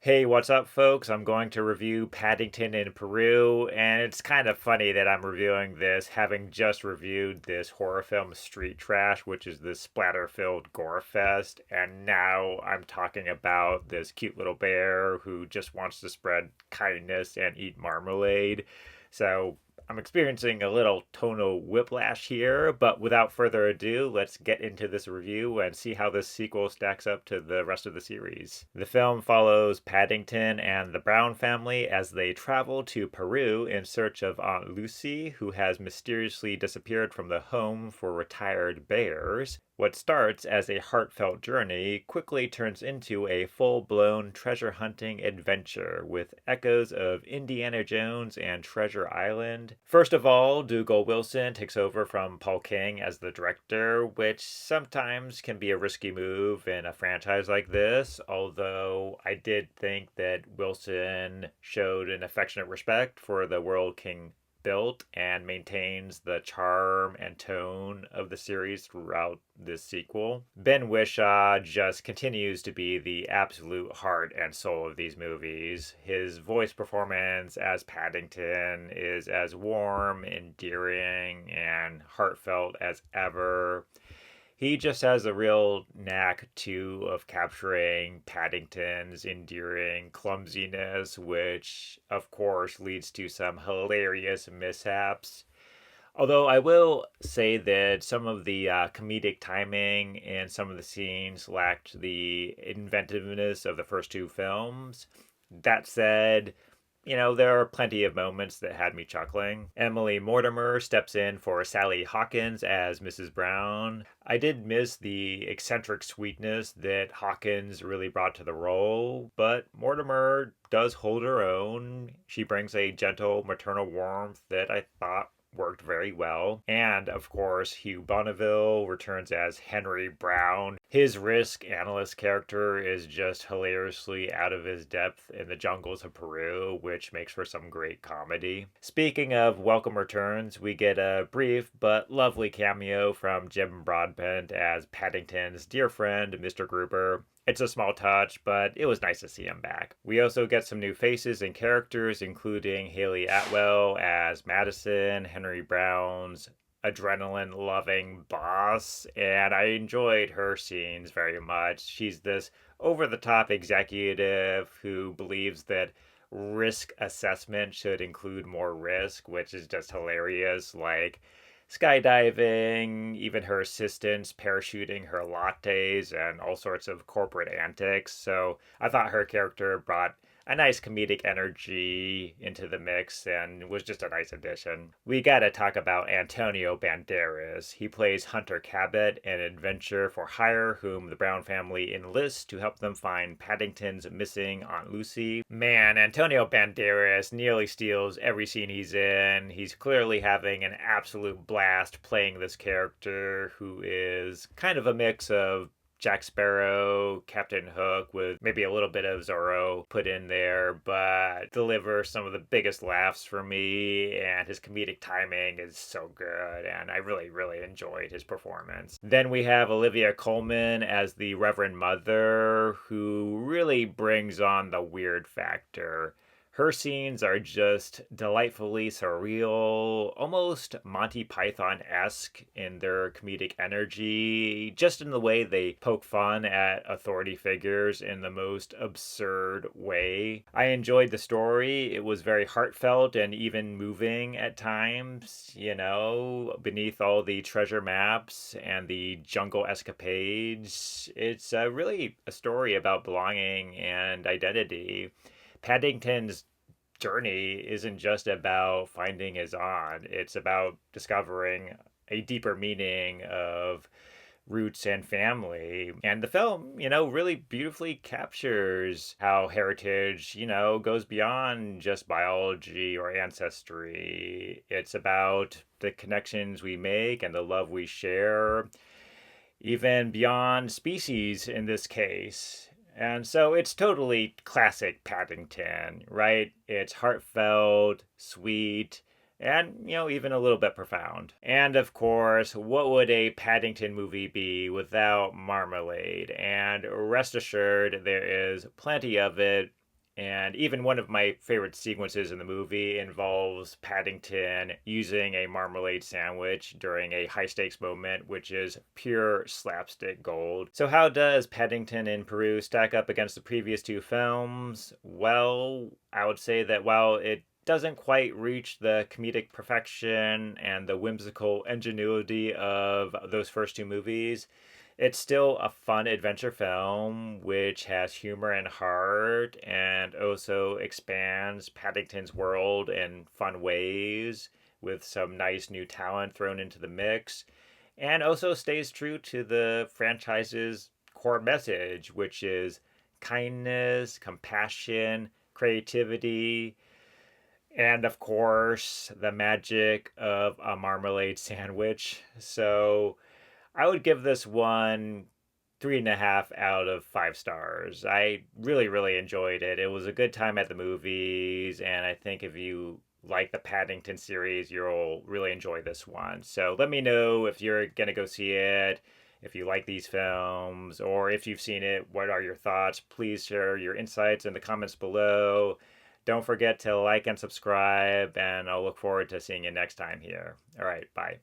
Hey, what's up, folks? I'm going to review Paddington in Peru, and it's kind of funny that I'm reviewing this having just reviewed this horror film Street Trash, which is this splatter filled gore fest, and now I'm talking about this cute little bear who just wants to spread kindness and eat marmalade. So I'm experiencing a little tonal whiplash here, but without further ado, let's get into this review and see how this sequel stacks up to the rest of the series. The film follows Paddington and the Brown family as they travel to Peru in search of Aunt Lucy, who has mysteriously disappeared from the home for retired bears. What starts as a heartfelt journey quickly turns into a full blown treasure hunting adventure with echoes of Indiana Jones and Treasure Island. First of all, Dougal Wilson takes over from Paul King as the director, which sometimes can be a risky move in a franchise like this, although I did think that Wilson showed an affectionate respect for the world King built and maintains the charm and tone of the series throughout this sequel. Ben Whishaw just continues to be the absolute heart and soul of these movies. His voice performance as Paddington is as warm, endearing, and heartfelt as ever. He just has a real knack, too, of capturing Paddington's endearing clumsiness, which, of course, leads to some hilarious mishaps. Although I will say that some of the comedic timing and some of the scenes lacked the inventiveness of the first two films. That said, there are plenty of moments that had me chuckling. Emily Mortimer steps in for Sally Hawkins as Mrs. Brown. I did miss the eccentric sweetness that Hawkins really brought to the role, but Mortimer does hold her own. She brings a gentle maternal warmth that I thought worked very well. And of course, Hugh Bonneville returns as Henry Brown. His risk analyst character is just hilariously out of his depth in the jungles of Peru, which makes for some great comedy. Speaking of welcome returns, we get a brief but lovely cameo from Jim Broadbent as Paddington's dear friend, Mr. Gruber. It's a small touch, but it was nice to see him back. We also get some new faces and characters, including Haley Atwell as Madison, Henry Brown's adrenaline-loving boss, and I enjoyed her scenes very much. She's this over-the-top executive who believes that risk assessment should include more risk, which is just hilarious. Like, skydiving, even her assistants parachuting her lattes, and all sorts of corporate antics. So I thought her character brought a nice comedic energy into the mix and was just a nice addition. We gotta talk about Antonio Banderas. He plays Hunter Cabot, an adventurer for hire whom the Brown family enlists to help them find Paddington's missing Aunt Lucy. Man, Antonio Banderas nearly steals every scene he's in. He's clearly having an absolute blast playing this character who is kind of a mix of Jack Sparrow, Captain Hook, with maybe a little bit of Zorro put in there, but delivers some of the biggest laughs for me, and his comedic timing is so good, and I really, really enjoyed his performance. Then we have Olivia Colman as the Reverend Mother, who really brings on the weird factor. Her scenes are just delightfully surreal, almost Monty Python-esque in their comedic energy, just in the way they poke fun at authority figures in the most absurd way. I enjoyed the story. It was very heartfelt and even moving at times, beneath all the treasure maps and the jungle escapades. It's really a story about belonging and identity. Paddington's journey isn't just about finding his aunt, it's about discovering a deeper meaning of roots and family. And the film, really beautifully captures how heritage, goes beyond just biology or ancestry. It's about the connections we make and the love we share, even beyond species in this case. And so it's totally classic Paddington, right? It's heartfelt, sweet, and, even a little bit profound. And of course, what would a Paddington movie be without marmalade? And rest assured, there is plenty of it And even one of my favorite sequences in the movie involves Paddington using a marmalade sandwich during a high stakes moment, which is pure slapstick gold. So, how does Paddington in Peru stack up against the previous two films? Well, I would say that while it doesn't quite reach the comedic perfection and the whimsical ingenuity of those first two movies, it's still a fun adventure film which has humor and heart and also expands Paddington's world in fun ways with some nice new talent thrown into the mix and also stays true to the franchise's core message, which is kindness, compassion, creativity, and of course, the magic of a marmalade sandwich. So I would give this one 3.5 out of 5 stars. I really, really enjoyed it. It was a good time at the movies, and I think if you like the Paddington series, you'll really enjoy this one. So let me know if you're going to go see it, if you like these films, or if you've seen it, what are your thoughts? Please share your insights in the comments below. Don't forget to like and subscribe, and I'll look forward to seeing you next time here. All right, bye.